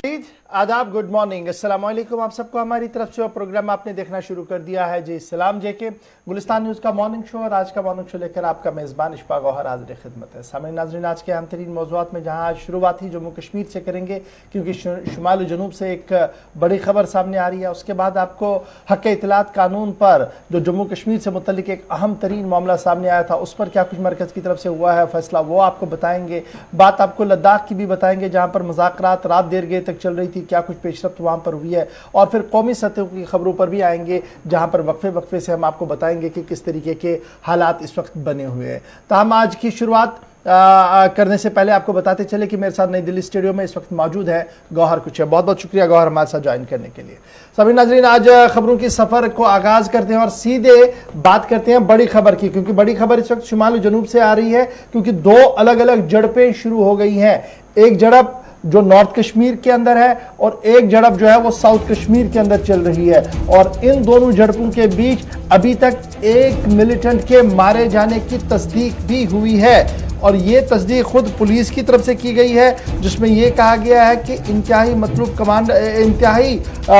आदाब, good morning, अस्सलाम वालेकुम आप सबको हमारी तरफ से। और प्रोग्राम आपने देखना शुरू कर दिया है जी सलाम जेके गुलिस्तान न्यूज़ का मॉर्निंग शो। और आज का मॉर्निंग शो लेकर आपका मेज़बान इशफाक गौहर हाज़िर खिदमत है। सामईन नाज़रीन, आज के अहम तरीन मौज़ूआत में जहाँ आज शुरुआत ही जम्मू कश्मीर से करेंगे क्योंकि शुमाल जनूब से एक बड़ी खबर सामने आ रही है। उसके बाद आपको हक़ इत्तलात कानून पर जो जम्मू कश्मीर से मुतल्लिक एक अहम तरीन मामला सामने आया था उस पर क्या कुछ मरकज़ की तरफ से हुआ है फैसला, वो आपको बताएंगे। बात आपको लद्दाख की भी बताएंगे जहाँ पर मुज़ाकरात रात देर गए तक चल रही थी, क्या कुछ पेशरफ्त वहाँ पर हुई है। और फिर कौमी सतह की खबरों पर भी आएंगे जहाँ पर वक्फे वक्फे से हम आपको बताएंगे कि किस तरीके के हालात इस वक्त बने हुए हैं। तो हम आज की शुरुआत करने से पहले आपको बताते चले कि मेरे साथ नई दिल्ली स्टूडियो में इस वक्त मौजूद है गौहर कुचिया। बहुत बहुत शुक्रिया गौहर हमारे साथ ज्वाइन करने के लिए। सभी नाज़रीन, आज खबरों की सफ़र को आगाज़ करते हैं और सीधे बात करते हैं बड़ी खबर की, क्योंकि बड़ी खबर इस वक्त शुमाल जनूब से आ रही है क्योंकि दो अलग अलग झड़पें शुरू हो गई हैं। एक झड़प जो नॉर्थ कश्मीर के अंदर है और एक झड़प जो है वो साउथ कश्मीर के अंदर चल रही है। और इन दोनों झड़पों के बीच अभी तक एक मिलिटेंट के मारे जाने की तस्दीक भी हुई है और ये तस्दीक खुद पुलिस की तरफ से की गई है, जिसमें ये कहा गया है कि इंतहाई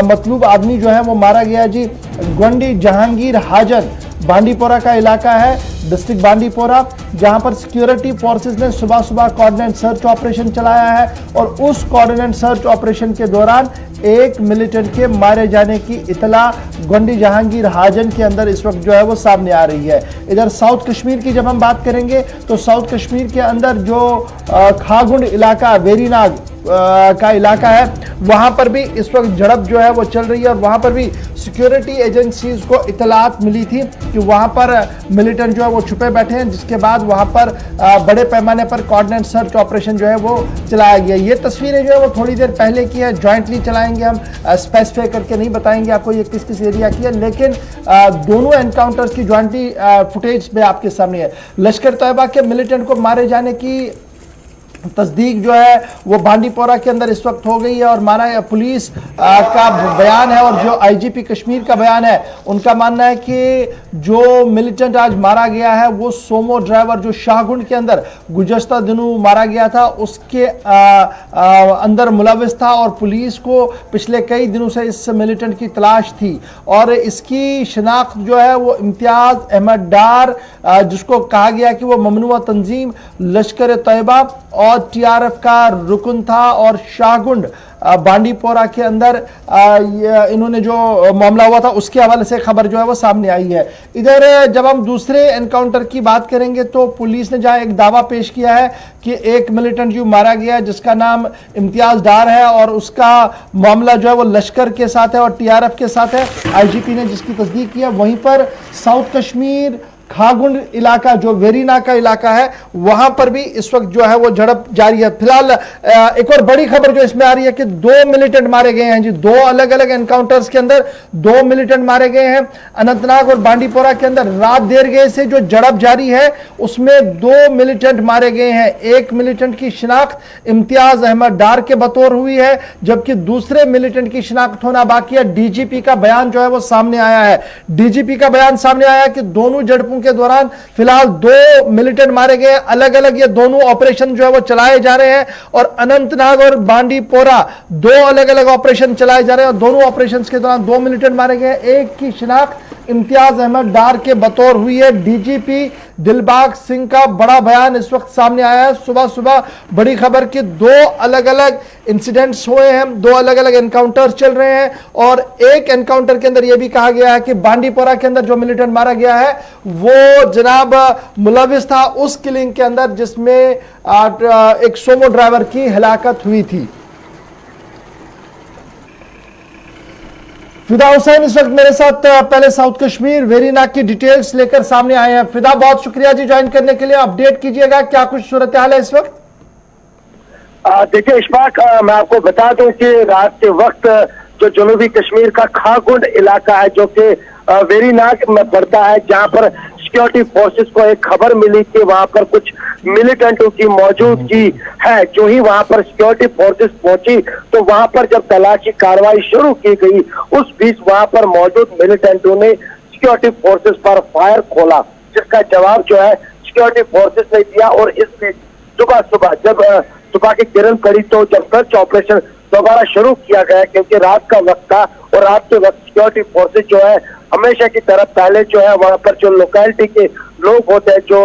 मतलूब आदमी जो है वो मारा गया जी। गंडी जहांगीर हाजन बांडीपोरा का इलाका है, डिस्ट्रिक्ट बांडीपोरा, जहां पर सिक्योरिटी फोर्सेस ने सुबह सुबह कोऑर्डिनेट सर्च ऑपरेशन चलाया है और उस कोऑर्डिनेट सर्च ऑपरेशन के दौरान एक मिलिटेंट के मारे जाने की इतला गंडी जहांगीर हाजन के अंदर इस वक्त जो है वो सामने आ रही है। इधर साउथ कश्मीर की जब हम बात करेंगे तो साउथ कश्मीर के अंदर जो खागुंड इलाका, वेरीनाग का इलाका है, वहां पर भी इस वक्त झड़प जो है वो चल रही है और वहां पर भी सिक्योरिटी एजेंसीज को इतलात मिली थी कि वहां पर मिलिटेंट जो है वो छुपे बैठे हैं, जिसके बाद वहां पर बड़े पैमाने पर कोऑर्डिनेट सर्च ऑपरेशन जो है वो चलाया गया। ये तस्वीरें जो है वो थोड़ी देर पहले की है, जॉइंटली चलाएंगे हम, स्पेसिफाई करके नहीं बताएंगे आपको ये किस किस एरिया की है, लेकिन दोनों एनकाउंटर्स की जॉइंटली फुटेज में आपके सामने है। लश्कर तैयबा के मिलिटेंट को मारे जाने की तस्दीक जो है वो बांडीपोरा के अंदर इस वक्त हो गई है और माना पुलिस का बयान है और जो आईजीपी कश्मीर का बयान है, उनका मानना है कि जो मिलिटेंट आज मारा गया है वो सोमो ड्राइवर जो शाहगुंड के अंदर गुज़श्ता दिनों मारा गया था उसके अंदर मुलविस था और पुलिस को पिछले कई दिनों से इस मिलिटेंट की तलाश थी। और इसकी शिनाख्त जो है वो इम्तियाज अहमद डार, जिसको कहा गया कि वो ममनुआ तंजीम लश्कर तैयबा और टीआरएफ का रुकन था और शाहगुंड बांडीपोरा के अंदर इन्होंने जो मामला हुआ था उसके हवाले से खबर जो है वो सामने आई है। इधर जब हम दूसरे एनकाउंटर की बात करेंगे तो पुलिस ने जहां एक दावा पेश किया है कि एक मिलिटेंट जो मारा गया जिसका नाम इम्तियाज डार है और उसका मामला जो है वो लश्कर के साथ है और टीआरएफ के साथ है, आईजीपी ने जिसकी तस्दीक की है। वहीं पर साउथ कश्मीर खागुंड इलाका जो वेरीना का इलाका है वहां पर भी इस वक्त जो है वो झड़प जारी है। फिलहाल एक और बड़ी खबर जो इसमें आ रही है कि दो मिलिटेंट मारे गए हैं जी। दो अलग अलग एनकाउंटर्स के अंदर दो मिलिटेंट मारे गए हैं। अनंतनाग और बांडीपोरा के अंदर रात देर गए से जो झड़प जारी है उसमें दो मिलिटेंट मारे गए हैं। एक मिलिटेंट की शिनाख्त इम्तियाज अहमद डार के बतौर हुई है, जबकि दूसरे मिलिटेंट की शिनाख्त होना बाकी है। डीजीपी का बयान जो है वो सामने आया है। डीजीपी का बयान सामने आया कि दोनों झड़पों के दौरान फिलहाल दो मिलिटेंट मारे गए, अलग अलग ये दोनों ऑपरेशन जो है वो चलाए जा रहे हैं और अनंतनाग और बांडीपोरा दो अलग अलग ऑपरेशन चलाए जा रहे हैं और दोनों ऑपरेशंस के दौरान दो मिलिटेंट मारे गए। एक की शिनाख्त इम्तियाज अहमद डार के बतौर हुई है। डीजीपी दिलबाग सिंह का बड़ा बयान इस वक्त सामने आया है। सुबह सुबह बड़ी खबर कि दो अलग अलग इंसिडेंट्स हुए हैं, दो अलग अलग एनकाउंटर्स चल रहे हैं और एक एनकाउंटर के अंदर यह भी कहा गया है कि बांडीपोरा के अंदर जो मिलिटेंट मारा गया है वो जनाब मुलविस था उस किलिंग के अंदर जिसमें एक सोमो ड्राइवर की हलाकत हुई थी। फिदा हुसैन इस वक्त मेरे साथ पहले साउथ कश्मीर वेरीनाग की डिटेल्स लेकर सामने आए हैं। फिदा, बहुत शुक्रिया जी ज्वाइन करने के लिए। अपडेट कीजिएगा क्या कुछ सूरत हाल है इस वक्त। देखिए इशफाक, मैं आपको बता दूं कि रात के वक्त जो जनूबी कश्मीर का खागुंड इलाका है जो कि वेरीनाग में पड़ता है, जहां पर सिक्योरिटी फोर्सेस को एक खबर मिली कि वहां पर कुछ मिलिटेंटों की मौजूदगी है। जो ही वहां पर सिक्योरिटी फोर्सेस पहुंची तो वहां पर जब तलाशी कार्रवाई शुरू की गई उस बीच वहां पर मौजूद मिलिटेंटों ने सिक्योरिटी फोर्सेस पर फायर खोला, जिसका जवाब जो है सिक्योरिटी फोर्सेस ने दिया। और इस बीच सुबह सुबह जब सुबह की किरण पड़ी तो जब सर्च ऑपरेशन दोबारा शुरू किया गया, क्योंकि रात का वक्त था और रात के वक्त सिक्योरिटी फोर्सेज जो है हमेशा की तरफ पहले जो है वहां पर जो लोकेलिटी के लोग होते हैं, जो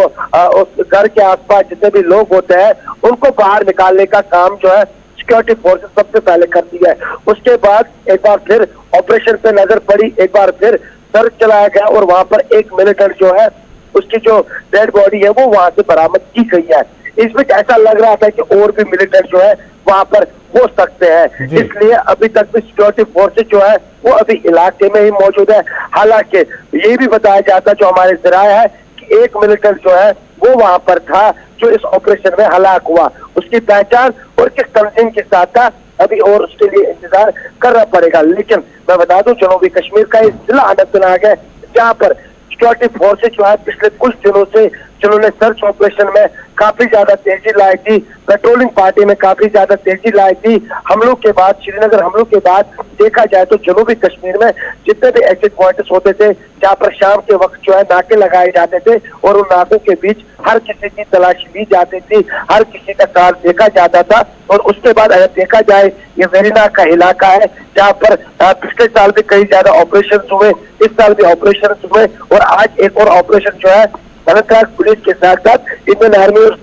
उस घर के आसपास जितने भी लोग होते हैं, उनको बाहर निकालने का काम जो है सिक्योरिटी फोर्सेज सबसे पहले करती है। उसके बाद एक बार फिर ऑपरेशन पे नजर पड़ी, एक बार फिर सर्च चलाया गया और वहां पर एक मिलिटेंट जो है उसकी जो डेड बॉडी है वो वहां से बरामद की गई है। इस बीच ऐसा लग रहा था कि और भी मिलिटेंट जो है वहां पर हो सकते हैं, इसलिए अभी तक भी सिक्योरिटी फोर्सेज जो है वो अभी इलाके में ही मौजूद है। हालांकि ये भी बताया जाता जो हमारे जराए है कि एक मिलिटेंट जो है वो वहां पर था जो इस ऑपरेशन में हलाक हुआ। उसकी पहचान और किस तंजीम के साथ था अभी और उसके लिए इंतजार करना पड़ेगा। लेकिन मैं बता दूं जनूबी कश्मीर का एक जिला अनंतनाग है जहां पर सिक्योरिटी फोर्सेज जो है पिछले कुछ दिनों से जिन्होंने सर्च ऑपरेशन में काफी ज्यादा तेजी लाई थी, पेट्रोलिंग पार्टी में काफी ज्यादा तेजी लाई थी। हमलों के बाद, श्रीनगर हमलों के बाद देखा जाए तो जनूबी कश्मीर में जितने भी एग्जिट पॉइंट्स होते थे जहाँ पर शाम के वक्त जो है नाके लगाए जाते थे और उन नाकों के बीच हर किसी की तलाशी ली जाती थी, हर किसी का कार देखा जाता था। और उसके बाद अगर देखा जाए ये वेरीनाग का इलाका है जहाँ पर पिछले साल भी कई ज्यादा ऑपरेशन हुए, इस साल भी ऑपरेशन हुए और आज एक और ऑपरेशन जो है अनंतनाग पुलिस के साथ साथ इंडियन आर्मी और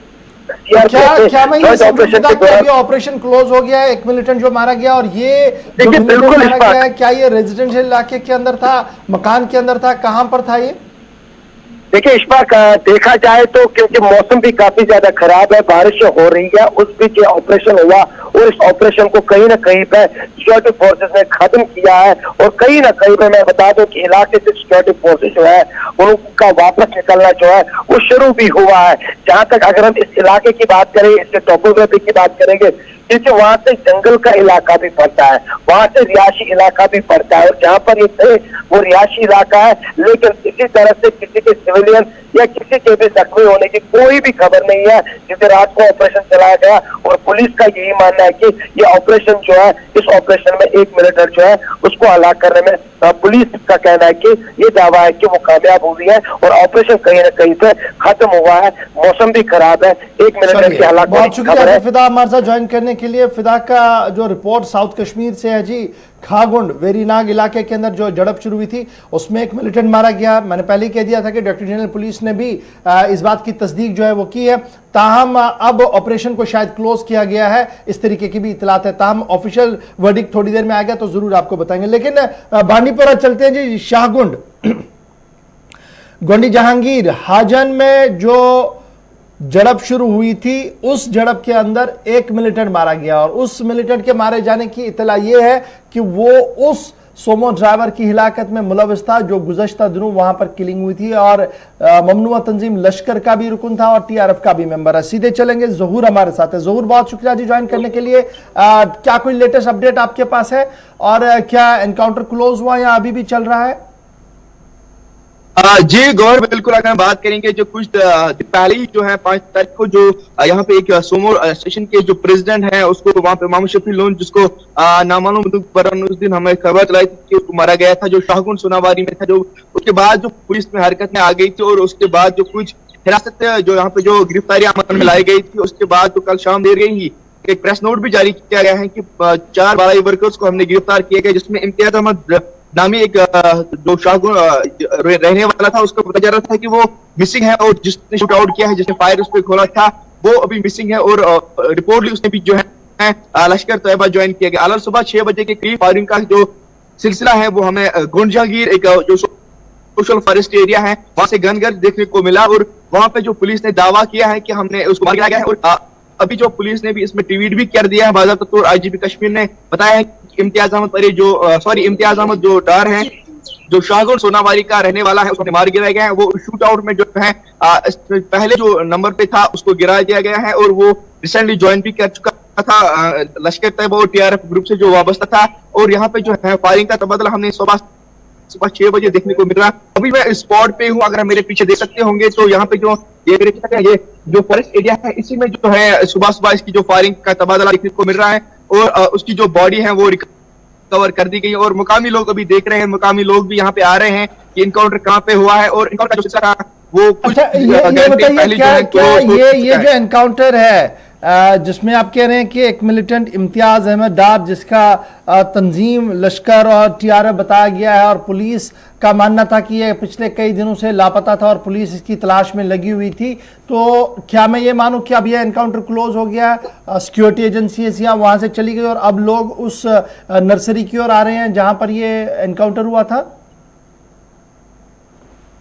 क्या मैं ये ऑपरेशन क्लोज हो गया है? एक मिलिटेंट जो मारा गया और ये जो बिल्कुल मारा गया है क्या ये रेजिडेंशियल इलाके के अंदर था, मकान के अंदर था, कहां पर था ये? देखिए इशफाक, देखा जाए तो क्योंकि मौसम भी काफी ज्यादा खराब है, बारिश हो रही है, उस बीच ये ऑपरेशन हुआ और इस ऑपरेशन को कहीं ना कहीं पे सिक्योरिटी फोर्सेज ने खत्म किया है। और कहीं ना कहीं पे मैं बता दूं कि इलाके से सिक्योरिटी फोर्सेज जो है उनका वापस निकलना जो है वो शुरू भी हुआ है। जहां तक अगर हम इस इलाके की बात करें, इसके टोपोग्राफी की बात करेंगे, क्योंकि वहां से जंगल का इलाका भी पड़ता है, वहां से रिहायशी इलाका भी पड़ता है और जहां पर ये थे वो रिहायशी इलाका है। लेकिन किसी तरह से किसी के सिविलियन या किसी के भी जख्मी होने की कोई भी खबर नहीं है। जिसे रात को ऑपरेशन चलाया गया और पुलिस का यही मानना है कि ये ऑपरेशन जो है, इस ऑपरेशन में एक मिलिटेंट जो है उसको हलाक करने में पुलिस का कहना है कि ये दावा है कि वो कामयाब हुई है और ऑपरेशन कहीं ना कहीं पे खत्म हुआ है। मौसम भी खराब है, एक मिलिटेंट की हलाक बहुत शुक्रिया फिदा हमारे साथ ज्वाइन करने के लिए। फिदा का जो रिपोर्ट साउथ कश्मीर से है जी, खागुंड वेरीनाग इलाके के अंदर जो झड़प शुरू हुई थी उसमें एक मिलिटेंट मारा गया। मैंने पहले ही कह दिया था कि डायरेक्टर जनरल पुलिस ने भी इस बात की तस्दीक जो है वो की है। ताहम अब ऑपरेशन को शायद क्लोज किया गया है, इस तरीके की भी इतलात है। ताहम ऑफिशियल वर्डिक्ट थोड़ी देर में आएगा तो जरूर आपको बताएंगे। लेकिन बांडीपोरा चलते हैं जी। शाहगुंड गोंडी जहांगीर हाजन में जो झड़प शुरू हुई थी, उस झड़प के अंदर एक मिलिटेंट मारा गया और उस मिलिटेंट के मारे जाने की इतला यह है कि वो उस सोमो ड्राइवर की हिलाकत में मुलविस था जो गुज़श्ता दिनों वहां पर किलिंग हुई थी और ममनुआ तंजीम लश्कर का भी रुकन था और टीआरएफ का भी मेंबर है। सीधे चलेंगे, जहूर हमारे साथ है। जहूर, बहुत शुक्रिया जी ज्वाइन करने के लिए। क्या कोई लेटेस्ट अपडेट आपके पास है और क्या एनकाउंटर क्लोज हुआ या अभी भी चल रहा है? जी गौर, बिल्कुल अगर हम बात करेंगे जो कुछ पहले ही जो है 5 तारीख को जो यहाँ पे एक सोमो स्टेशन के जो प्रेसिडेंट है उसको वहां पे मोहम्मद शफी लोन जिसको नामालूम पर उस दिन हमें खबर चलाई थी कि उसको मारा गया था, जो शाहगुंड सोनावारी में था। जो उसके बाद जो पुलिस में हरकत में आ गई थी और उसके बाद जो कुछ हिरासत जो यहाँ पे जो गिरफ्तारी अमल में लाई गई थी, उसके बाद तो कल शाम देर गई ही एक प्रेस नोट भी जारी किया गया है कि 4 बालाई वर्कर्स को हमने गिरफ्तार किया गया, जिसमें इम्तियाज अहमद नामी एक जो शाहगुंड रहने वाला था उसको पता चल रहा था कि वो मिसिंग है और जिसने शूट आउट किया है, जिसने फायर उस पर खोला था, वो अभी मिसिंग है और रिपोर्टली उसने भी जो है लश्कर तैयबा ज्वाइन किया गया। अलग सुबह 6 बजे के करीब फायरिंग का जो सिलसिला है वो हमें गोंड जहांगीर एक जो सोशल फॉरेस्ट एरिया है वहां से गनगर देखने को मिला और वहां पे जो पुलिस ने दावा किया है कि हमने उसको मार गिराया गया है। और अभी जो पुलिस ने भी इसमें ट्वीट भी कर दिया है बाज़ाब्ता तौर। आईजीपी कश्मीर ने बताया है कि इम्तियाज अहमद पर इम्तियाज अहमद जो डार है जो शाहगुंड सोनावारी का रहने वाला है उसको मार गिराया गया है। वो शूट आउट में जो है पहले जो नंबर पे था उसको गिरा दिया गया है और वो रिसेंटली ज्वाइन भी कर चुका था लश्कर तैयबा और टीआरएफ ग्रुप से जो वाबस्ता था। और यहाँ पे जो है फायरिंग का तबादला हमने सुबह 6 बजे देखने को मिल रहा। अभी मैं स्पॉट पे हूँ, अगर मेरे पीछे देख सकते होंगे तो यहाँ पे जो ये जो फॉरेस्ट एरिया है इसी में जो है सुबह इसकी जो फायरिंग का तबादला देखने को मिल रहा है और उसकी जो बॉडी है वो रिकवर कर दी गई और मुकामी लोग अभी देख रहे हैं, मुकामी लोग भी यहाँ पे आ रहे हैं कि इनकाउंटर कहाँ पे हुआ है और इनकाउंटर जो वो कुछ ये जो एनकाउंटर है जिसमें आप कह रहे हैं कि एक मिलिटेंट इम्तियाज अहमद डार, जिसका तंजीम, लश्कर और टीआरएफ बताया गया है, और पुलिस का मानना था कि ये पिछले कई दिनों से लापता था और पुलिस इसकी तलाश में लगी हुई थी। तो क्या मैं ये मानूं कि अब यह एनकाउंटर क्लोज हो गया, सिक्योरिटी एजेंसियां वहां से चली गई और अब लोग उस नर्सरी की ओर आ रहे हैं जहां पर ये एनकाउंटर हुआ था?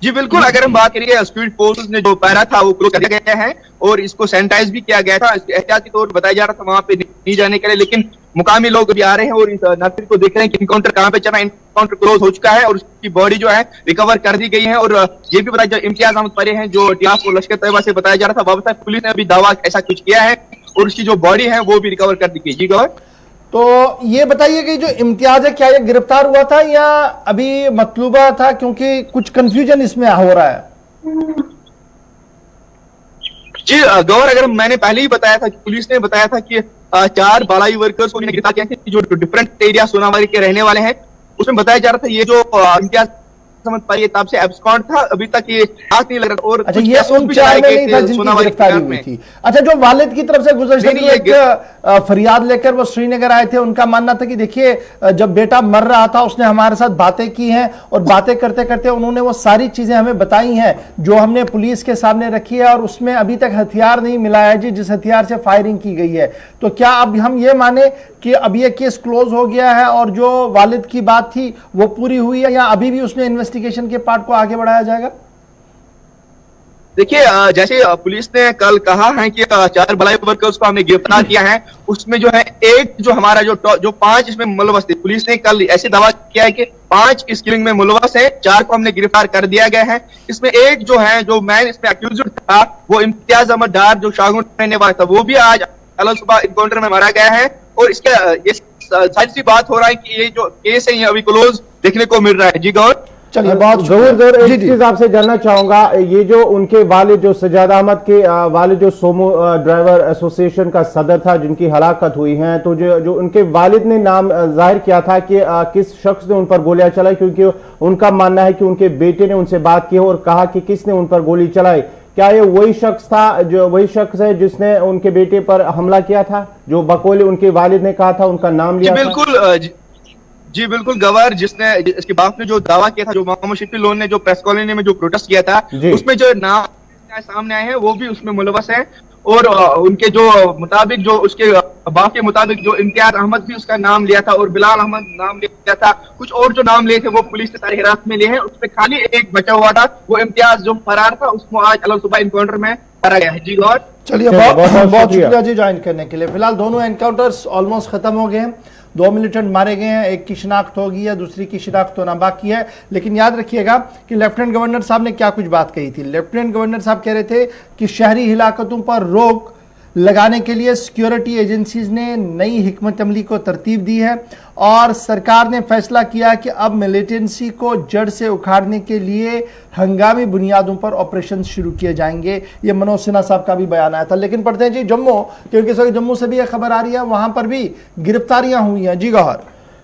जी बिल्कुल, अगर हम बात करेंगे स्पीड फोर्सेस ने जो पैरा था वो क्लोज कर दिया गया है और इसको सैनिटाइज भी किया गया था। एहतियाती तौर बताया जा रहा था वहां पे नहीं जाने के लिए, लेकिन मुकामी लोग भी आ रहे हैं और इस नर्सरी को देख रहे हैं कि एनकाउंटर कहां पे चला। एनकाउंटर क्लोज हो चुका है और उसकी बॉडी जो है रिकवर कर दी गई है। और ये भी बताया, इम्तियाज अहमद परे हैं जो टीआरएफ और लश्कर तैयबा से बताया जा रहा था, वापस पुलिस ने अभी दावा ऐसा कुछ किया है और उसकी जो बॉडी है वो भी रिकवर कर दी गई। जी गौर, तो ये बताइए कि जो इम्तियाज है, क्या ये गिरफ्तार हुआ था या अभी मतलूबा था, क्योंकि कुछ कंफ्यूजन इसमें हो रहा है। जी गौर, अगर मैंने पहले ही बताया था कि पुलिस ने बताया था कि 4 बालाई वर्कर्स को गिरफ्तार किया है जो डिफरेंट एरिया सोनावारी के रहने वाले हैं। उसमें बताया जा रहा था ये जो इम्तियाज समझ पाइए तब से एब्सकॉन्ड था, अभी तक ये हाथ नहीं लग रहा। और अच्छा, ये उन 4 में नहीं था जिनकी गिरफ्तारी हुई थी। अच्छा, जो वालिद की तरफ से गुज़श्ता एक फरियाद लेकर वो श्रीनगर आए थे, उनका मानना था कि देखिए जब बेटा मर रहा था उसने हमारे साथ बातें की हैं और बातें करते करते उन्होंने वो सारी चीजें हमें बताई हैं जो हमने पुलिस के सामने रखी है और उसमें अभी तक हथियार नहीं मिला है जी, जिस हथियार से फायरिंग की गई है। तो क्या अब हम ये माने कि अब ये केस क्लोज हो गया है और जो वालिद की बात थी वो पूरी हुई है, या अभी भी उसमें इन्वेस्टिगेशन के पार्ट को आगे बढ़ाया जाएगा? देखिए, जैसे पुलिस ने कल कहा है कि 4 बलाई वर्कर्स को हमने गिरफ्तार किया है, उसमें जो है एक जो हमारा जो 5 इसमें मुलवस थे, पुलिस ने कल ऐसे दावा किया है कि 5 इस किलिंग में मुलवस है, 4 को हमने गिरफ्तार कर दिया गया है। इसमें एक जो है जो मैन इसमें अक्यूज्ड था वो इम्तियाज अहमद डार जो शाहगुंड रहने वाला था, वो भी आज कल सुबह एनकाउंटर में मारा गया है। और इसके ये सारी सी बात हो रहा है कि ये जो केस है ये अभी क्लोज देखने को मिल रहा है। जी गौर, चलिए बहुत जरूर एक चीज आपसे जानना चाहूंगा, ये जो उनके वालिद जो सजाद अहमद के वालिद जो सोमो ड्राइवर एसोसिएशन का सदर था जिनकी हलाकत हुई है, तो जो उनके वालिद ने नाम जाहिर किया था कि किस शख्स ने उन पर गोलियां चलाई, क्योंकि उनका मानना है कि उनके बेटे ने उनसे बात की और कहा कि किसने उन पर गोली चलाई। क्या ये वही शख्स था, जो वही शख्स है जिसने उनके बेटे पर हमला किया था, जो बकौल उनके वालिद ने कहा था, उनका नाम लिया? जी बिल्कुल गवर, जिसने इसके बाप ने जो दावा किया था, जो मोहम्मद शफी लोन ने जो प्रेस कॉलोनी में जो प्रोटेस्ट किया था, उसमें जो नाम सामने आए हैं वो भी उसमें मुलवस है। और उनके जो मुताबिक, जो उसके बाप के मुताबिक जो इम्तियाज अहमद भी उसका नाम लिया था और बिलाल अहमद नाम लिया था, कुछ और जो नाम लिए थे वो पुलिस ने सारे हिरासत में लिए हैं। उसमें खाली एक बचा हुआ था, वो इम्तियाज जो फरार था, उसको आज अलग सुबह एनकाउंटर में मारा गया है। जी गौर, चलिए बहुत शुक्रिया जी ज्वाइन करने के लिए। फिलहाल दोनों एनकाउंटर्स ऑलमोस्ट खत्म हो गए हैं, 2 मिलिटेंट मारे गए हैं, एक की शिनाख्त होगी है, दूसरी की शिनाख्त होना बाकी है। लेकिन याद रखिएगा कि लेफ्टिनेंट गवर्नर साहब ने क्या कुछ बात कही थी। लेफ्टिनेंट गवर्नर साहब कह रहे थे कि शहरी हिलाकतों पर रोक लगाने के लिए सिक्योरिटी एजेंसीज ने नई हिकमत अमली को तरतीब दी है और सरकार ने फैसला किया कि अब मिलिटेंसी को जड़ से उखाड़ने के लिए हंगामी बुनियादों पर ऑपरेशन शुरू किए जाएंगे। ये मनोज सिन्हा साहब का भी बयान आया था। लेकिन पढ़ते हैं जी जम्मू, क्योंकि इस वक्त जम्मू से भी एक खबर आ रही है, वहां पर भी गिरफ्तारियां हुई हैं। जी गौहर,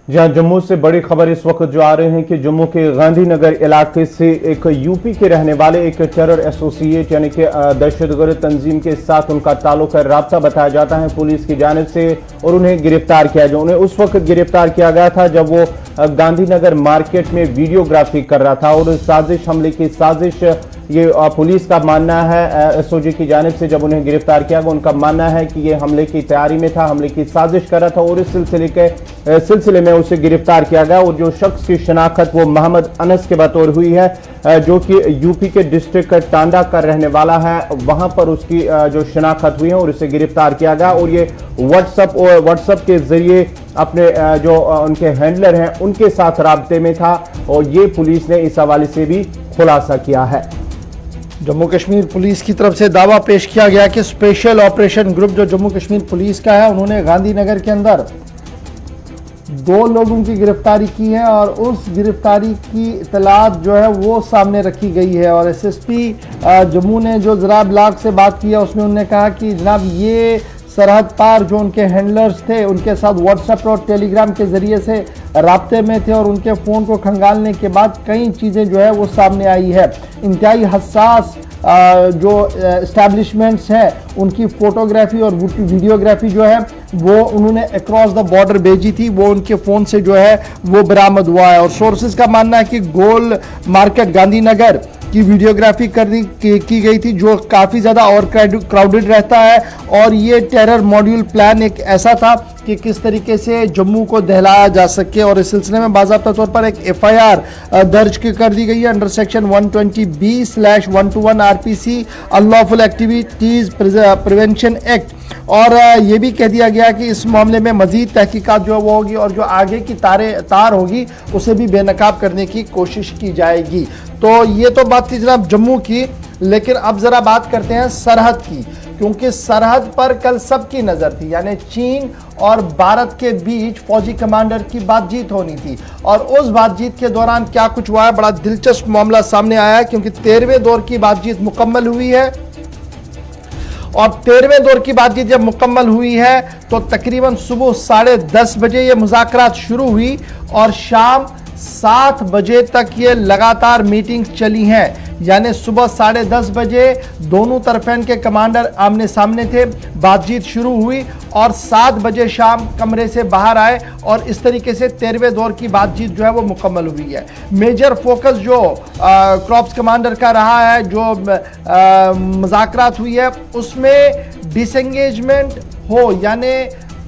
जहां जम्मू से बड़ी खबर इस वक्त जो आ रहे हैं कि जम्मू के गांधीनगर इलाके से एक यूपी के रहने वाले एक टेरर एसोसिएट यानी कि दहशतगर्द तंजीम के साथ उनका ताल्लुक है, राब्ता बताया जाता है पुलिस की जानिब से, और उन्हें गिरफ्तार किया गया। उन्हें उस वक्त गिरफ्तार किया गया था जब वो गांधीनगर मार्केट में वीडियोग्राफी कर रहा था और साजिश, हमले की साजिश, ये पुलिस का मानना है। एसओजी की जानिब से जब उन्हें गिरफ्तार किया गया, उनका मानना है कि ये हमले की तैयारी में था, हमले की साजिश कर रहा था और इस सिलसिले में उसे गिरफ्तार किया गया। और जो शख्स की शनाख्त वो मोहम्मद अनस के बतौर हुई है, जो कि यूपी के डिस्ट्रिक्ट टांडा का रहने वाला है, वहां पर उसकी जो शनाख्त हुई है और उसे गिरफ्तार किया गया। और ये व्हाट्सएप के जरिए अपने जो उनके हैंडलर हैं उनके साथ राब्ते में था और ये पुलिस ने इस हवाले से भी खुलासा किया है। जम्मू कश्मीर पुलिस की तरफ से दावा पेश किया गया कि स्पेशल ऑपरेशन ग्रुप जो जम्मू कश्मीर पुलिस का है, उन्होंने गांधीनगर के अंदर 2 लोगों की गिरफ्तारी की है और उस गिरफ्तारी की इतलात जो है वो सामने रखी गई है। और एसएसपी जम्मू ने जो ज़रा ब्लॉग से बात की है उसमें उन्होंने कहा कि जनाब ये सरहद पार जो उनके हैंडलर्स थे उनके साथ व्हाट्सएप और टेलीग्राम के ज़रिए से राब्ते में थे और उनके फ़ोन को खंगालने के बाद कई चीज़ें जो है वो सामने आई है। इंतहाई हसास जो एस्टैब्लिशमेंट्स हैं उनकी फोटोग्राफी और वीडियोग्राफी जो है वो उन्होंने अक्रॉस द बॉर्डर भेजी थी, वो उनके फ़ोन से जो है वो बरामद हुआ है। और सोर्सेज का मानना है कि गोल मार्केट गांधीनगर की वीडियोग्राफी की गई थी जो काफ़ी ज़्यादा और क्राउडेड रहता है। और ये टेरर मॉड्यूल प्लान एक ऐसा था कि किस तरीके से जम्मू को दहलाया जा सके। और इस सिलसिले में बाज़ाब्ता तौर पर एक FIR दर्ज कर दी गई है under section 120B/121 RPC unlawful activities prevention act. और ये भी कह दिया गया कि इस मामले में मजीद तहकीकात जो वो होगी और जो आगे की तार होगी उसे भी बेनकाब करने की कोशिश की जाएगी। तो ये तो बात थी जनाब जम्मू की, लेकिन अब ज़रा बात करते हैं सरहद की, क्योंकि सरहद पर कल सबकी नज़र थी, यानी चीन और भारत के बीच फौजी कमांडर की बातचीत होनी थी। और उस बातचीत के दौरान क्या कुछ हुआ है, बड़ा दिलचस्प मामला सामने आया है, क्योंकि 13वें दौर की बातचीत मुकम्मल हुई है। और 13वें दौर की बातचीत जब मुकम्मल हुई है तो तकरीबन सुबह 10:30 बजे ये मुज़ाकरात शुरू हुई और शाम 7 बजे तक ये लगातार मीटिंग चली हैं। यानी सुबह 10:30 बजे दोनों तरफेन के कमांडर आमने सामने थे, बातचीत शुरू हुई और 7 बजे शाम कमरे से बाहर आए और इस तरीके से 13वें दौर की बातचीत जो है वो मुकम्मल हुई है। मेजर फोकस जो क्रॉप्स कमांडर का रहा है, जो मुज़ाकरात हुई है उसमें डिसएंगेजमेंट हो, यानी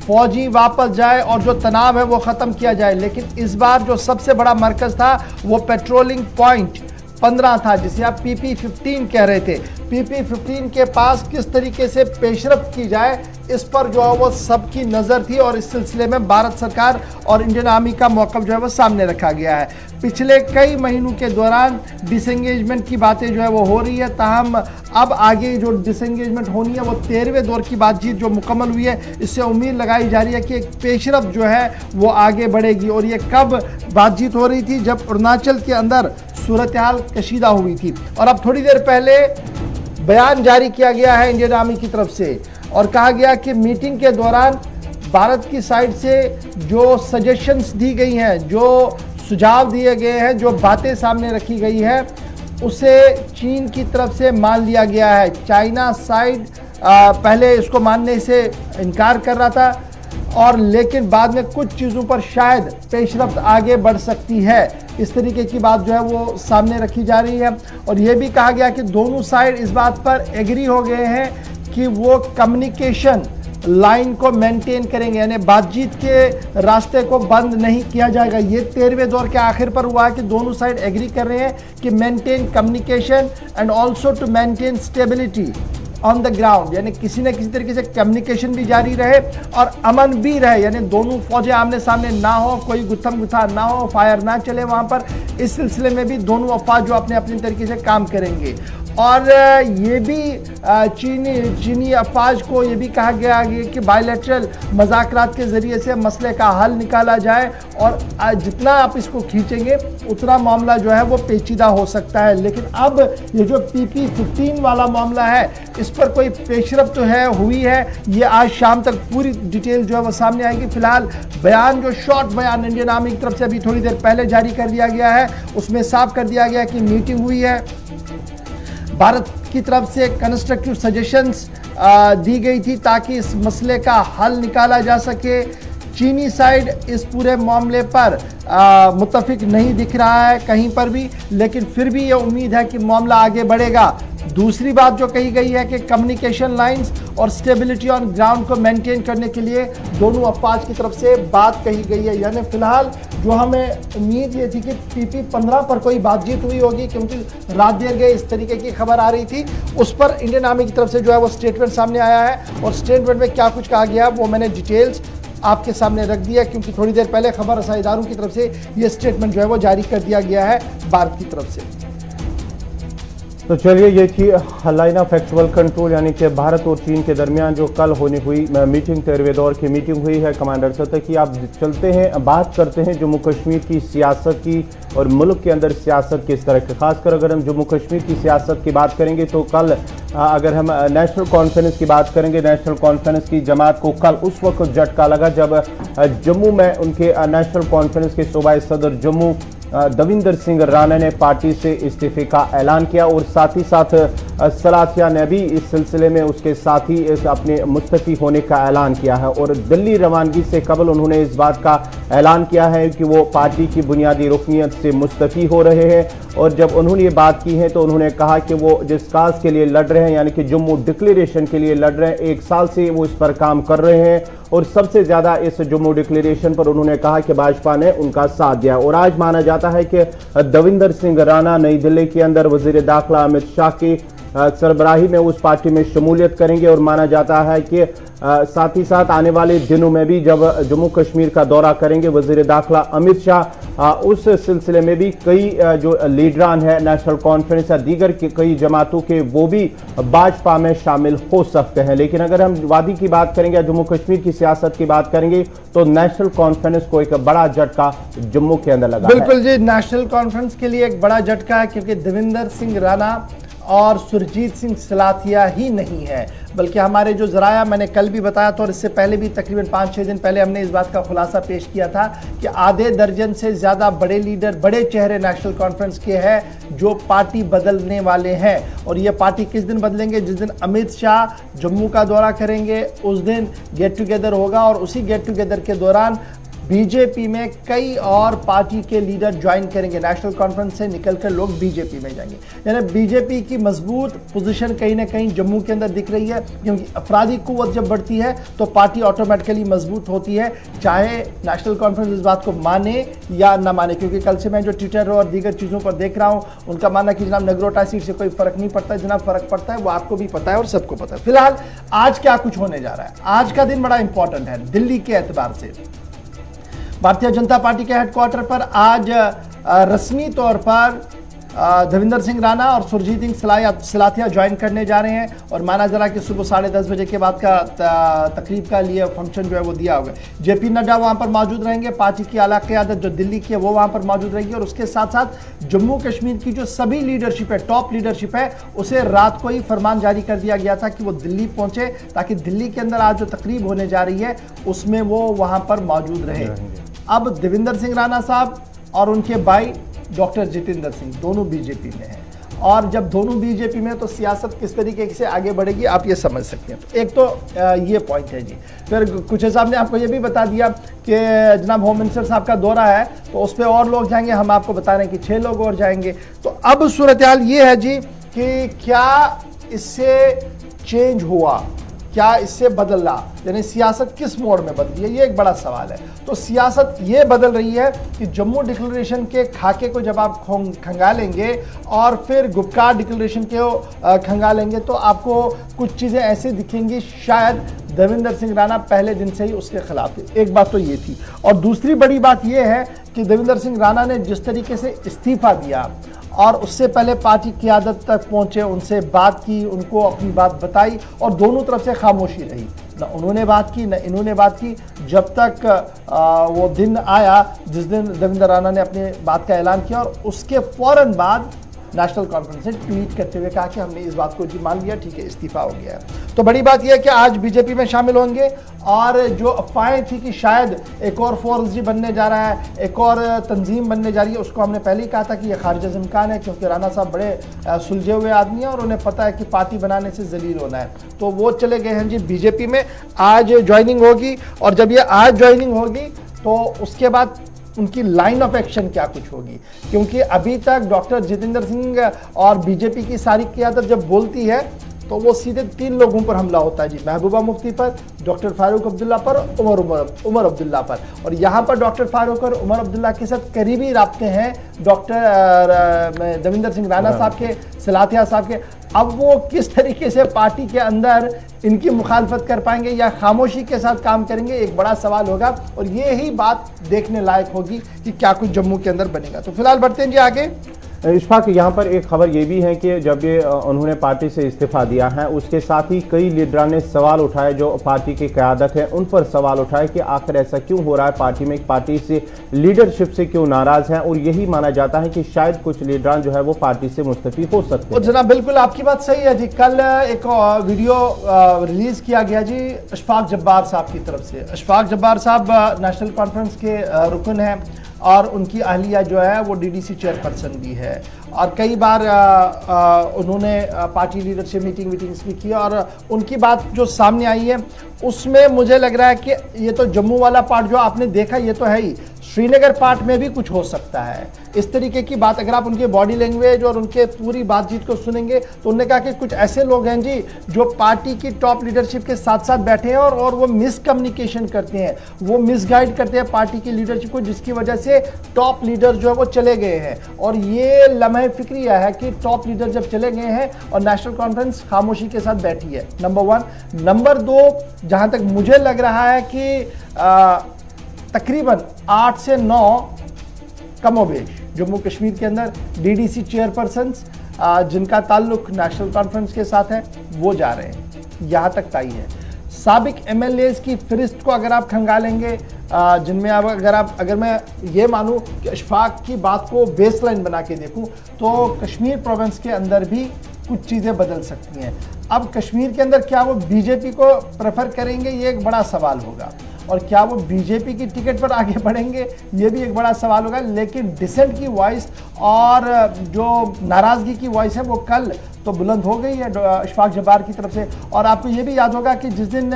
फौजी वापस जाए और जो तनाव है वो ख़त्म किया जाए। लेकिन इस बार जो सबसे बड़ा मरकज़ था वो पेट्रोलिंग पॉइंट 15 था, जिसे आप PP-15 कह रहे थे। PP-15 के पास किस तरीके से पेशरफ्त की जाए इस पर जो है वो सबकी नज़र थी और इस सिलसिले में भारत सरकार और इंडियन आर्मी का मौक़िफ़ जो है वो सामने रखा गया है। पिछले कई महीनों के दौरान डिसएंगेजमेंट की बातें जो है वो हो रही है, ताहम अब आगे जो डिसएंगेजमेंट होनी है वो 13वें दौर की बातचीत जो मुकम्मल हुई है, इससे उम्मीद लगाई जा रही है कि एक पेशरफ्त जो है वो आगे बढ़ेगी। और ये कब बातचीत हो रही थी, जब अरुणाचल के अंदर सूरत हाल कशीदा हुई थी। और अब थोड़ी देर पहले बयान जारी किया गया है इंडियन आर्मी की तरफ से और कहा गया कि मीटिंग के दौरान भारत की साइड से जो सजेशंस दी गई हैं, जो सुझाव दिए गए हैं, जो बातें सामने रखी गई है, उसे चीन की तरफ से मान लिया गया है। चाइना साइड पहले इसको मानने से इनकार कर रहा था और लेकिन बाद में कुछ चीज़ों पर शायद पेशरफ्त आगे बढ़ सकती है, इस तरीके की बात जो है वो सामने रखी जा रही है। और ये भी कहा गया कि दोनों साइड इस बात पर एग्री हो गए हैं कि वो कम्युनिकेशन लाइन को मेंटेन करेंगे, यानी बातचीत के रास्ते को बंद नहीं किया जाएगा। ये 13वें दौर के आखिर पर हुआ है कि दोनों साइड एग्री कर रहे हैं कि maintain communication and also to maintain stability on the ground, यानी किसी न किसी तरीके से कम्युनिकेशन भी जारी रहे और अमन भी रहे, यानी दोनों फौजें आमने सामने ना हो, कोई गुत्थम गुत्था ना हो, फायर ना चले वहाँ पर। इस सिलसिले में भी दोनों अफवाज जो अपने अपने तरीके से काम करेंगे। और ये भी चीनी अफवाज को ये भी कहा गया है कि बायलैटरल मुज़ाकरात के ज़रिए से मसले का हल निकाला जाए और जितना आप इसको खींचेंगे उतना मामला जो है वो पेचीदा हो सकता है। लेकिन अब ये जो PP-15 वाला मामला है, इस पर कोई पेशरफ्त तो है हुई है, ये आज शाम तक पूरी डिटेल जो है वो सामने आएगी। फिलहाल बयान, जो शॉर्ट बयान इंडियन आर्मी की तरफ से अभी थोड़ी देर पहले जारी कर दिया गया है, उसमें साफ कर दिया गया कि मीटिंग हुई है, भारत की तरफ से कंस्ट्रक्टिव सजेशंस दी गई थी ताकि इस मसले का हल निकाला जा सके। चीनी साइड इस पूरे मामले पर मुत्तफिक नहीं दिख रहा है कहीं पर भी, लेकिन फिर भी ये उम्मीद है कि मामला आगे बढ़ेगा। दूसरी बात जो कही गई है कि कम्युनिकेशन लाइंस और स्टेबिलिटी ऑन ग्राउंड को मेंटेन करने के लिए दोनों अफवाज की तरफ से बात कही गई है। यानी फिलहाल जो हमें उम्मीद ये थी कि PP-15 पर कोई बातचीत हुई होगी, क्योंकि रात देर गए इस तरीके की खबर आ रही थी, उस पर इंडियन आर्मी की तरफ से जो है वो स्टेटमेंट सामने आया है और स्टेटमेंट में क्या कुछ कहा गया वो मैंने डिटेल्स आपके सामने रख दिया, क्योंकि थोड़ी देर पहले खबर रसाई इदारों की तरफ से ये स्टेटमेंट जो है वो जारी कर दिया गया है भारत की तरफ से। तो चलिए, ये थी लाइन ऑफ एक्चुअल कंट्रोल, यानी कि भारत और चीन के दरमियान जो कल होने हुई मीटिंग, 13वें दौर की मीटिंग हुई है कमांडर सतह की। आप चलते हैं, बात करते हैं जम्मू कश्मीर की सियासत की और मुल्क के अंदर सियासत किस तरह की। खासकर अगर हम जम्मू कश्मीर की सियासत की बात करेंगे तो कल अगर हम नेशनल कॉन्फ्रेंस की बात करेंगे, नेशनल कॉन्फ्रेंस की जमात को कल उस वक्त झटका लगा जब जम्मू में उनके नेशनल कॉन्फ्रेंस के सूबाई सदर जम्मू दविंदर सिंह राणा ने पार्टी से इस्तीफे का ऐलान किया और साथ ही साथ सलाथिया ने भी इस सिलसिले में उसके साथ ही अपने मुस्तफी होने का ऐलान किया है और दिल्ली रवानगी से कबल उन्होंने इस बात का ऐलान किया है कि वो पार्टी की बुनियादी रुकनियत से मुस्तफी हो रहे हैं। और जब उन्होंने ये बात की है तो उन्होंने कहा कि वो जिस काज के लिए लड़ रहे हैं यानी कि जम्मू डिक्लेरेशन के लिए लड़ रहे हैं, 1 साल से वो इस पर काम कर रहे हैं और सबसे ज्यादा इस जम्मू डिक्लेरेशन पर उन्होंने कहा कि भाजपा ने उनका साथ दिया। और आज माना जाता है कि दविंदर सिंह राणा नई दिल्ली के अंदर वजीर दाखिला अमित शाह की सरबराही में उस पार्टी में शमूलियत करेंगे और माना जाता है कि साथ ही साथ आने वाले दिनों में भी जब जम्मू कश्मीर का दौरा करेंगे वजीर दाखिला अमित शाह, उस सिलसिले में भी कई जो लीडरान है नेशनल कॉन्फ्रेंस या दीगर के कई जमातों के वो भी भाजपा में शामिल हो सकते हैं। लेकिन अगर हम वादी की बात करेंगे, जम्मू कश्मीर की सियासत की बात करेंगे तो नेशनल कॉन्फ्रेंस को एक बड़ा झटका जम्मू के अंदर लगा। बिल्कुल जी, नेशनल कॉन्फ्रेंस के लिए एक बड़ा झटका है क्योंकि देविंदर सिंह राणा और सुरजीत सिंह सलाथिया ही नहीं है, बल्कि हमारे जो जराया, मैंने कल भी बताया था और इससे पहले भी तकरीबन 5-6 दिन पहले हमने इस बात का खुलासा पेश किया था कि आधे दर्जन से ज़्यादा बड़े लीडर, बड़े चेहरे नेशनल कॉन्फ्रेंस के हैं जो पार्टी बदलने वाले हैं। और ये पार्टी किस दिन बदलेंगे? जिस दिन अमित शाह जम्मू का दौरा करेंगे उस दिन गेट टुगेदर होगा और उसी गेट टुगेदर के दौरान बीजेपी में कई और पार्टी के लीडर ज्वाइन करेंगे। नेशनल कॉन्फ्रेंस से निकलकर लोग बीजेपी में जाएंगे, यानी बीजेपी की मजबूत पोजीशन कहीं ना कहीं जम्मू के अंदर दिख रही है, क्योंकि अफरादी कुव्वत जब बढ़ती है तो पार्टी ऑटोमेटिकली मजबूत होती है, चाहे नेशनल कॉन्फ्रेंस इस बात को माने या ना माने। क्योंकि कल से मैं जो ट्विटर और दीगर चीज़ों पर देख रहा हूँ उनका मानना कि जनाब नगरोटा सीट से कोई फर्क नहीं पड़ता है। जनाब फर्क पड़ता है, वो आपको भी पता है और सबको पता है। फिलहाल आज क्या कुछ होने जा रहा है, आज का दिन बड़ा इंपॉर्टेंट है दिल्ली के एतबार से। भारतीय जनता पार्टी के हेडक्वार्टर पर आज रस्मी तौर पर देविंदर सिंह राणा और सुरजीत सिंह सलाथिया ज्वाइन करने जा रहे हैं और माना जा रहा है कि सुबह 10:30 बजे के बाद का तकरीब का लिए फंक्शन जो है वो दिया होगा। जेपी नड्डा वहां पर मौजूद रहेंगे, पार्टी की आला क़यादत जो दिल्ली की है वो वहां पर मौजूद रहेगी और उसके साथ साथ जम्मू कश्मीर की जो सभी लीडरशिप है, टॉप लीडरशिप है, उसे रात को ही फरमान जारी कर दिया गया था कि वो दिल्ली पहुंचे ताकि दिल्ली के अंदर आज जो तकरीब होने जा रही है उसमें वो वहां पर मौजूद रहे। अब देविंदर सिंह राणा साहब और उनके भाई डॉक्टर जितेंद्र सिंह दोनों बीजेपी में हैं और जब दोनों बीजेपी में तो सियासत किस तरीके से आगे बढ़ेगी आप ये समझ सकते हैं। एक तो ये पॉइंट है जी। फिर कुछ साहब ने आपको ये भी बता दिया कि जनाब होम मिनिस्टर साहब का दौरा है तो उस पर और लोग जाएंगे, हम आपको बता रहे हैं कि 6 लोग और जाएंगे। तो अब सूरत हाल ये है जी कि क्या इससे चेंज हुआ, क्या इससे बदला, यानी सियासत किस मोड़ में बदली है, ये एक बड़ा सवाल है। तो सियासत ये बदल रही है कि जम्मू डिक्लेरेशन के खाके को जब आप खंगालेंगे और फिर गुपकार डिक्लेरेशन के खंगालेंगे तो आपको कुछ चीज़ें ऐसे दिखेंगी शायद देविंदर सिंह राणा पहले दिन से ही उसके खिलाफ थे। एक बात तो ये थी और दूसरी बड़ी बात ये है कि देविंदर सिंह राणा ने जिस तरीके से इस्तीफा दिया और उससे पहले पार्टी क़यादत तक पहुंचे, उनसे बात की, उनको अपनी बात बताई और दोनों तरफ से खामोशी रही, ना उन्होंने बात की ना इन्होंने बात की, जब तक वो दिन आया जिस दिन देविंदर राणा ने अपनी बात का ऐलान किया और उसके फौरन बाद नेशनल कॉन्फ्रेंस ने ट्वीट करते हुए कहा कि हमने इस बात को जी मान लिया, ठीक है, इस्तीफा हो गया है। तो बड़ी बात यह है कि आज बीजेपी में शामिल होंगे और जो अफवाहें थी कि शायद एक और फोर्स जी बनने जा रहा है, एक और तंजीम बनने जा रही है, उसको हमने पहले ही कहा था कि यह खारिज इम्कान है, क्योंकि राणा साहब बड़े सुलझे हुए आदमी हैं और उन्हें पता है कि पार्टी बनाने से जलील होना है। तो वो चले गए हैं जी बीजेपी में, आज ज्वाइनिंग होगी और जब ये आज ज्वाइनिंग होगी तो उसके बाद उनकी लाइन ऑफ एक्शन क्या कुछ होगी, क्योंकि अभी तक डॉक्टर जितेंद्र सिंह और बीजेपी की सारी क़यादत जब बोलती है तो वो सीधे 3 लोगों पर हमला होता है जी, महबूबा मुफ्ती पर, डॉक्टर फारूक अब्दुल्ला पर, उमर अब्दुल्ला पर। और यहाँ पर डॉक्टर फारूक और उमर अब्दुल्ला के साथ करीबी राब्ते हैं डॉक्टर देविंदर सिंह राणा साहब के, सलाथिया साहब के। अब वो किस तरीके से पार्टी के अंदर इनकी मुखालफत कर पाएंगे या खामोशी के साथ काम करेंगे, एक बड़ा सवाल होगा और ये ही बात देखने लायक होगी कि क्या कुछ जम्मू के अंदर बनेगा। तो फिलहाल बढ़ते हैं जी आगे। इशफाक, यहाँ पर एक खबर ये भी है कि जब ये उन्होंने पार्टी से इस्तीफा दिया है उसके साथ ही कई लीडरान ने सवाल उठाए, जो पार्टी की क़यादत है उन पर सवाल उठाए कि आखिर ऐसा क्यों हो रहा है, पार्टी में पार्टी से लीडरशिप से क्यों नाराज हैं और यही माना जाता है कि शायद कुछ लीडरान जो है वो पार्टी से मुस्तफी हो सकते हैं। जनाब बिल्कुल आपकी बात सही है जी। कल एक वीडियो रिलीज किया गया जी अशफाक जब्बार साहब की तरफ से। अशफाक जब्बार साहब नेशनल कॉन्फ्रेंस के रुकन हैं और उनकी अहलिया जो है वो डीडीसी चेयरपर्सन भी है और कई बार उन्होंने पार्टी लीडरशिप मीटिंग्स भी की और उनकी बात जो सामने आई है उसमें मुझे लग रहा है कि ये तो जम्मू वाला पार्ट जो आपने देखा ये तो है ही, श्रीनगर पार्ट में भी कुछ हो सकता है। इस तरीके की बात अगर आप उनके बॉडी लैंग्वेज और उनके पूरी बातचीत को सुनेंगे तो उन्होंने कहा कि कुछ ऐसे लोग हैं जी जो पार्टी की टॉप लीडरशिप के साथ साथ बैठे हैं और वो मिसकम्युनिकेशन करते हैं, वो मिसगाइड करते हैं पार्टी की लीडरशिप को, जिसकी वजह से टॉप लीडर जो है वो चले गए हैं। और ये लम्हे फिक्रिया है कि टॉप लीडर जब चले गए हैं और नेशनल कॉन्फ्रेंस खामोशी के साथ बैठी है, नंबर 1। नंबर 2, जहां तक मुझे लग रहा है कि तकरीबन 8 से 9 कमोबेश जम्मू कश्मीर के अंदर डीडीसी चेयरपर्सन्स जिनका ताल्लुक नेशनल कॉन्फ्रेंस के साथ है वो जा रहे हैं, यहाँ तक तय है। साबिक एमएलएज की फहरिस्त को अगर आप खंगालेंगे जिनमें अगर मैं ये मानूं कि अशफाक की बात को बेसलाइन बना के देखूं तो कश्मीर प्रोविंस के अंदर भी कुछ चीज़ें बदल सकती हैं। अब कश्मीर के अंदर क्या वो बीजेपी को प्रेफर करेंगे, ये एक बड़ा सवाल होगा, और क्या वो बीजेपी की टिकट पर आगे बढ़ेंगे ये भी एक बड़ा सवाल होगा। लेकिन डिसेंट की वॉइस और जो नाराज़गी की वॉइस है वो कल तो बुलंद हो गई है अशफाक जब्बार की तरफ से। और आपको ये भी याद होगा कि जिस दिन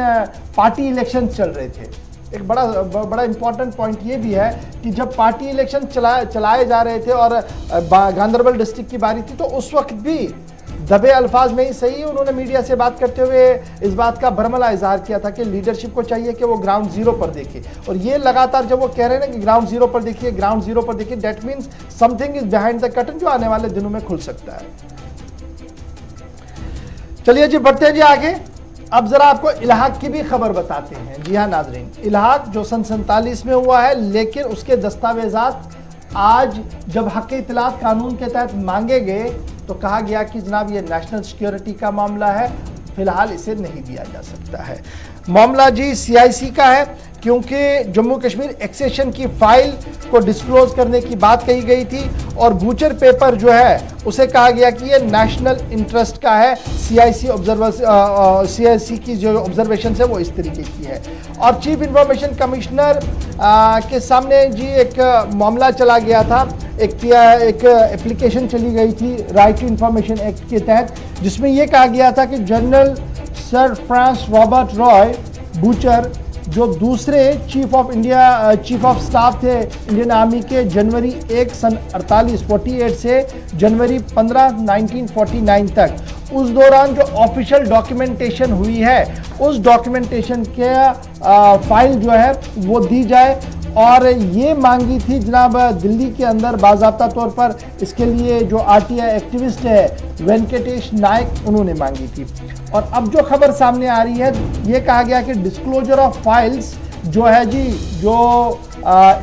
पार्टी इलेक्शन चल रहे थे, एक बड़ा इंपॉर्टेंट पॉइंट ये भी है कि जब पार्टी इलेक्शन चलाए जा रहे थे और गांधरबल डिस्ट्रिक्ट की बारी थी तो उस वक्त भी दबे अल्फाज में ही सही उन्होंने मीडिया से बात करते हुए इस बात का भरमला इजहार किया था कि लीडरशिप को चाहिए कि वो ग्राउंड जीरो पर देखे। और ये लगातार जब वो कह रहे हैं ना कि ग्राउंड जीरो पर देखिए, ग्राउंड जीरो पर देखिए, that means something is behind the curtain जो आने वाले दिनों में खुल सकता है। चलिए जी बढ़ते हैं जी आगे। अब जरा आपको इलाहाक की भी खबर बताते हैं। जी हाँ नाजरीन, इलाहाक जो सन 47 में हुआ है, लेकिन उसके दस्तावेजात आज जब हक इतलात कानून के तहत मांगे गए तो कहा गया कि जनाब ये नेशनल सिक्योरिटी का मामला है, फिलहाल इसे नहीं दिया जा सकता है। मामला जी सीआईसी का है क्योंकि जम्मू कश्मीर एक्सेशन की फाइल को डिस्क्लोज करने की बात कही गई थी और बूचर पेपर जो है उसे कहा गया कि ये नेशनल इंटरेस्ट का है। सीआईसी की जो ऑब्जर्वेशन है वो इस तरीके की है। और चीफ इंफॉर्मेशन कमिश्नर के सामने जी एक मामला चला गया था, एक एप्लीकेशन चली गई थी राइट टू इंफॉर्मेशन एक्ट के तहत, जिसमें यह कहा गया था कि general sir France Robert Roy butcher जो दूसरे चीफ ऑफ स्टाफ थे इंडियन आर्मी के जनवरी 1 सन 48 से जनवरी 15 1949 तक, उस दौरान जो ऑफिशियल डॉक्यूमेंटेशन हुई है उस डॉक्यूमेंटेशन के फाइल जो है वो दी जाए। और ये मांगी थी जनाब दिल्ली के अंदर बाज़ाब्ता तौर पर, इसके लिए जो आरटीआई एक्टिविस्ट है वेंकटेश नायक उन्होंने मांगी थी। और अब जो खबर सामने आ रही है ये कहा गया कि डिस्क्लोजर ऑफ फाइल्स जो है जी जो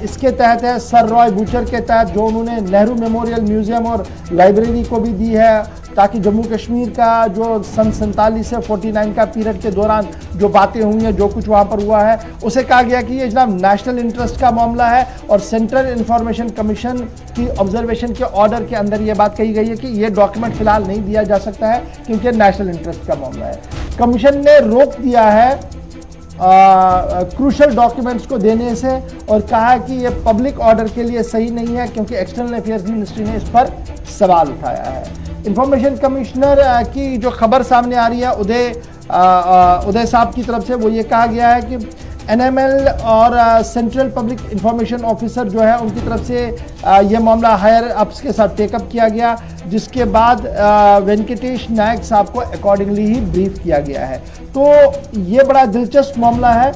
इसके तहत है सर रॉय बूचर के तहत, जो उन्होंने नेहरू मेमोरियल म्यूजियम और लाइब्रेरी को भी दी है ताकि जम्मू कश्मीर का जो सन 47 से 49 का पीरियड के दौरान जो बातें हुई हैं, जो कुछ वहाँ पर हुआ है, उसे कहा गया कि ये जनाब नेशनल इंटरेस्ट का मामला है और सेंट्रल इंफॉर्मेशन कमीशन की ऑब्जर्वेशन के ऑर्डर के अंदर ये बात कही गई है कि ये डॉक्यूमेंट फिलहाल नहीं दिया जा सकता है क्योंकि नेशनल इंटरेस्ट का मामला है। कमीशन ने रोक दिया है क्रूशल डॉक्यूमेंट्स को देने से और कहा कि ये पब्लिक ऑर्डर के लिए सही नहीं है क्योंकि एक्सटर्नल अफेयर्स मिनिस्ट्री ने इस पर सवाल उठाया है। इंफॉर्मेशन कमिश्नर की जो खबर सामने आ रही है उदय साहब की तरफ से, वो ये कहा गया है कि एनएमएल और सेंट्रल पब्लिक इंफॉर्मेशन ऑफिसर जो है उनकी तरफ से ये मामला हायर अप्स के साथ टेकअप किया गया, जिसके बाद वेंकटेश नायक साहब को अकॉर्डिंगली ही ब्रीफ किया गया है। तो ये बड़ा दिलचस्प मामला है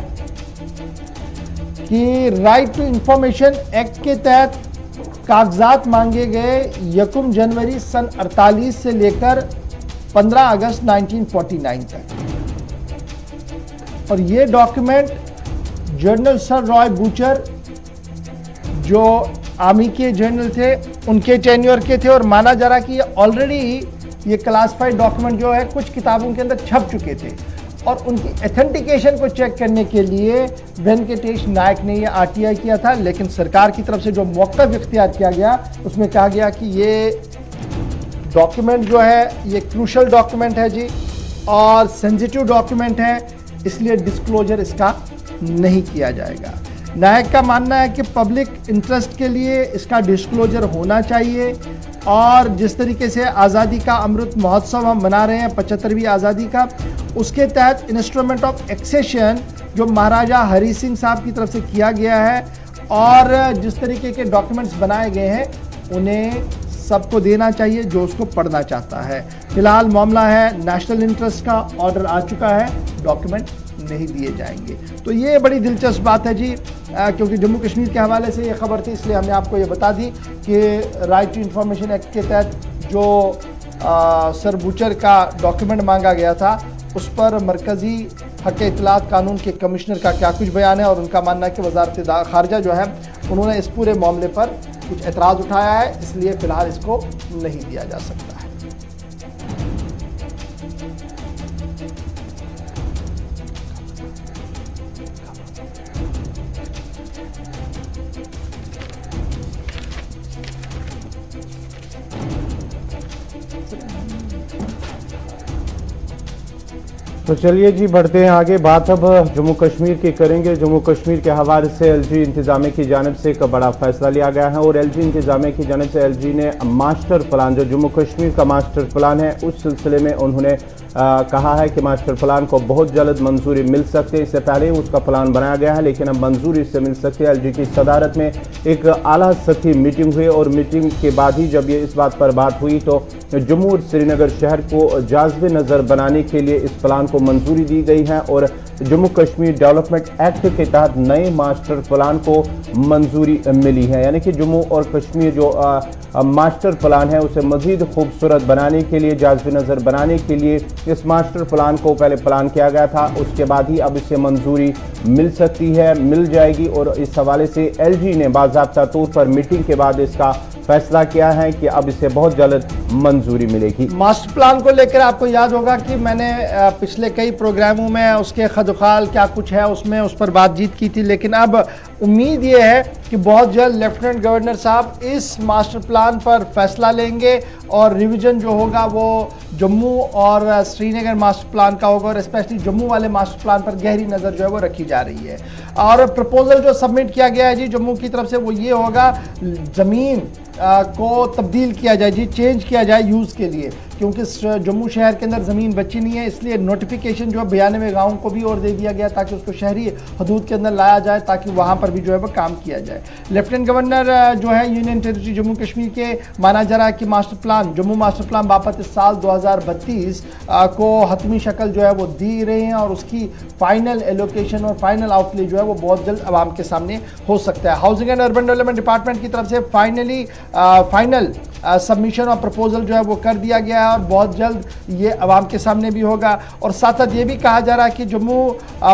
कि राइट टू इंफॉर्मेशन एक्ट के तहत कागजात मांगे गए 1 जनवरी सन 48 से लेकर 15 अगस्त 1949 तक, और ये document general sir Roy butcher जो आर्मी के जनरल थे उनके टेन्योर के थे और माना जा रहा कि ये ऑलरेडी ये क्लासिफाइड डॉक्यूमेंट जो है कुछ किताबों के अंदर छप चुके थे और उनकी एथेंटिकेशन को चेक करने के लिए वेंकटेश नायक ने ये आरटीआई किया था। लेकिन सरकार की तरफ से जो मौक़िफ़ इख्तियार किया गया उसमें कहा गया कि ये डॉक्यूमेंट जो है ये क्रूशल डॉक्यूमेंट है जी और सेंसिटिव डॉक्यूमेंट है, इसलिए डिस्क्लोजर इसका नहीं किया जाएगा। नायक का मानना है कि पब्लिक इंटरेस्ट के लिए इसका डिस्क्लोजर होना चाहिए और जिस तरीके से आज़ादी का अमृत महोत्सव हम मना रहे हैं 75वीं आज़ादी का, उसके तहत इंस्ट्रूमेंट ऑफ एक्सेशन जो महाराजा हरी सिंह साहब की तरफ से किया गया है और जिस तरीके के डॉक्यूमेंट्स बनाए गए हैं उन्हें सबको देना चाहिए जो उसको पढ़ना चाहता है। फिलहाल मामला है नेशनल इंटरेस्ट का, ऑर्डर आ चुका है, डॉक्यूमेंट नहीं दिए जाएंगे। तो ये बड़ी दिलचस्प बात है जी, क्योंकि जम्मू कश्मीर के हवाले से ये खबर थी, इसलिए हमने आपको ये बता दी कि राइट टू इंफॉर्मेशन एक्ट के तहत जो सर बुचर का डॉक्यूमेंट मांगा गया था उस पर मरकज़ी हक़ इत्तलात कानून के कमिश्नर का क्या कुछ बयान है और उनका मानना है कि वज़ारत ख़ारजा जो है उन्होंने इस पूरे मामले पर कुछ एतराज़ उठाया है, इसलिए फ़िलहाल इसको नहीं दिया जा सकता है। तो चलिए जी बढ़ते हैं आगे। बात अब जम्मू कश्मीर की करेंगे। जम्मू कश्मीर के हवाले से एलजी इंतजामिया की जानिब से एक बड़ा फैसला लिया गया है और एलजी इंतजामिया की जानिब से एलजी ने मास्टर प्लान, जो जम्मू कश्मीर का मास्टर प्लान है, उस सिलसिले में उन्होंने कहा है कि मास्टर प्लान को बहुत जल्द मंजूरी मिल सकती है। इससे पहले उसका प्लान बनाया गया है लेकिन अब मंजूरी से मिल सकती है। एलजी की सदारत में एक आला सतही मीटिंग हुई और मीटिंग के बाद ही जब ये इस बात पर बात हुई तो जम्मू और श्रीनगर शहर को जाज़िब नज़र बनाने के लिए इस प्लान को मंजूरी दी गई है और जम्मू कश्मीर डेवलपमेंट एक्ट के तहत नए मास्टर प्लान को मंजूरी मिली है। यानी कि जम्मू और कश्मीर जो मास्टर प्लान है उसे मज़ीद खूबसूरत बनाने के लिए, जाज़िब नज़र बनाने के लिए इस मास्टर प्लान को पहले प्लान किया गया था, उसके बाद ही अब इसे मंजूरी मिल सकती है, मिल जाएगी। और इस हवाले से एलजी ने बाज़ाब्ता तौर पर मीटिंग के बाद इसका फैसला किया है कि अब इसे बहुत जल्द मंजूरी मिलेगी। मास्टर प्लान को लेकर आपको याद होगा कि मैंने पिछले कई प्रोग्रामों में उसके खदखाल क्या कुछ है उसमें उस पर बातचीत की थी, लेकिन अब उम्मीद ये है कि बहुत जल्द लेफ्टिनेंट गवर्नर साहब इस मास्टर प्लान पर फैसला लेंगे और रिवीजन जो होगा वो जम्मू और श्रीनगर मास्टर प्लान का होगा और स्पेशली जम्मू वाले मास्टर प्लान पर गहरी नज़र जो है वो रखी जा रही है। और प्रपोजल जो सबमिट किया गया है जी जम्मू की तरफ से वो ये होगा, ज़मीन को तब्दील किया जाए जी, चेंज किया जाए यूज़ के लिए, क्योंकि जम्मू शहर के अंदर ज़मीन बची नहीं है, इसलिए नोटिफिकेशन जो है 92 गाँव को भी और दे दिया गया ताकि उसको शहरी हदूद के अंदर लाया जाए ताकि वहाँ पर भी जो है वो काम किया जाए। लेफ्टिनेंट गवर्नर जो है यूनियन टेरिटरी जम्मू कश्मीर के माना जा रहा है कि master plan, Jammu master plan बाबत इस साल 2032 को हतमी शक्ल जो है वो दी रहे हैं और उसकी फाइनल एलोकेशन और फाइनल आउटले जो है वो बहुत जल्द आवाम के सामने हो सकता है। Housing and urban development department की तरफ से फाइनल सबमिशन और प्रपोजल जो है वो कर दिया गया है और बहुत जल्द ये आवाम के सामने भी होगा। और साथ साथ ये भी कहा जा रहा है कि जम्मू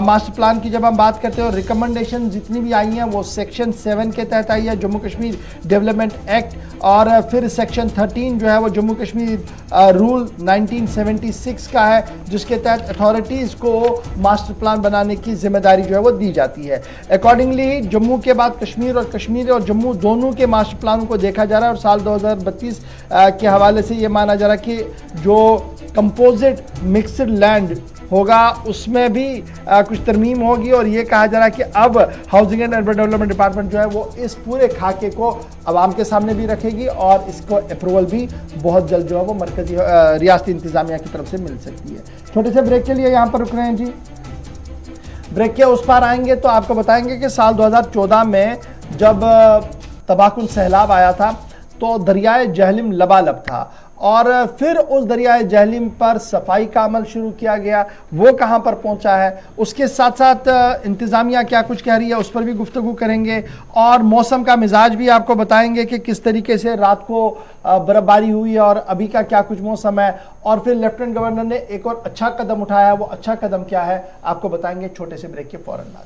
मास्टर प्लान की जब हम बात करते हैं और रिकमेंडेशन जितनी भी आई हैं वो सेक्शन 7 के तहत आई है जम्मू कश्मीर डेवलपमेंट एक्ट, और फिर सेक्शन 13 जो है वो जम्मू कश्मीर रूल 1976 का है जिसके तहत अथॉरिटीज़ को मास्टर प्लान बनाने की जिम्मेदारी जो है वो दी जाती है। अकॉर्डिंगली जम्मू के बाद कश्मीर और जम्मू दोनों के मास्टर प्लान को देखा जा रहा है और साल 2032 के हवाले से ये माना जा रहा है कि जो कंपोजिट मिक्सड लैंड होगा उसमें भी कुछ तरमीम होगी और ये कहा जा रहा है कि अब housing and urban development department जो है वो इस पूरे खाके को आवाम के सामने भी रखेगी और इसको अप्रूवल भी बहुत जल्द जो है वो मरकजी रियासती इंतजामिया की तरफ से मिल सकती है। छोटे से ब्रेक के लिए यहाँ पर रुक रहे हैं जी, ब्रेक के उस पार आएंगे तो आपको बताएंगे कि साल 2014 में जब तबाहकुन सैलाब आया था तो दरियाए जहलिम लबालब था और फिर उस दरियाए जहलिम पर सफाई का अमल शुरू किया गया, वो कहां पर पहुंचा है, उसके साथ साथ इंतज़ामिया क्या कुछ कह रही है उस पर भी गुफ्तगू करेंगे और मौसम का मिजाज भी आपको बताएंगे कि किस तरीके से रात को बर्फबारी हुई है और अभी का क्या कुछ मौसम है। और फिर लेफ्टिनेंट गवर्नर ने एक और अच्छा कदम उठाया है, वो अच्छा कदम क्या है आपको बताएंगे छोटे से ब्रेक के फौरन बाद।